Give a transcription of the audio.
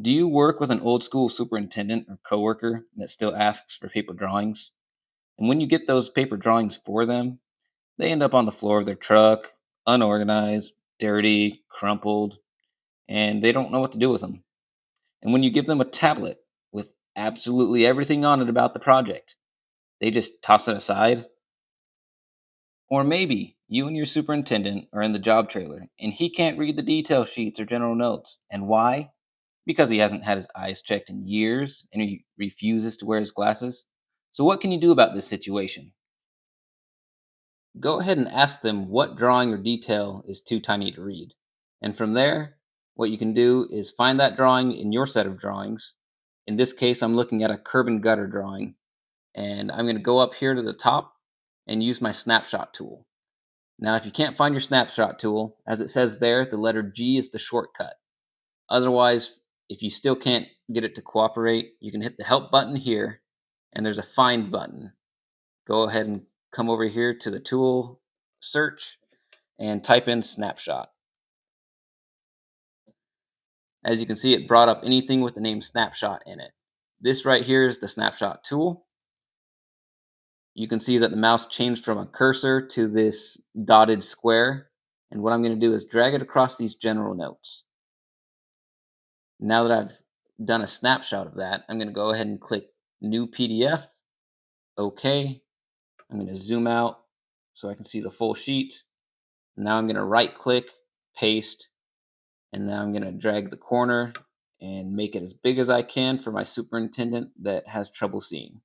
Do you work with an old school superintendent or coworker that still asks for paper drawings? And when you get those paper drawings for them, they end up on the floor of their truck, unorganized, dirty, crumpled, and they don't know what to do with them. And when you give them a tablet with absolutely everything on it about the project, they just toss it aside. Or maybe you and your superintendent are in the job trailer and he can't read the detail sheets or general notes. And why? Because he hasn't had his eyes checked in years and he refuses to wear his glasses. So, what can you do about this situation? Go ahead and ask them what drawing or detail is too tiny to read. And from there, what you can do is find that drawing in your set of drawings. In this case, I'm looking at a curb and gutter drawing. And I'm going to go up here to the top and use my snapshot tool. Now, if you can't find your snapshot tool, as it says there, the letter G is the shortcut. Otherwise, if you still can't get it to cooperate, you can hit the help button here and there's a find button. Go ahead and come over here to the tool search and type in snapshot. As you can see, it brought up anything with the name snapshot in it. This right here is the snapshot tool. You can see that the mouse changed from a cursor to this dotted square. And what I'm going to do is drag it across these general notes. Now that I've done a snapshot of that, I'm going to go ahead and click New PDF. OK. I'm going to zoom out so I can see the full sheet. Now I'm going to right click, paste, and now I'm going to drag the corner and make it as big as I can for my superintendent that has trouble seeing.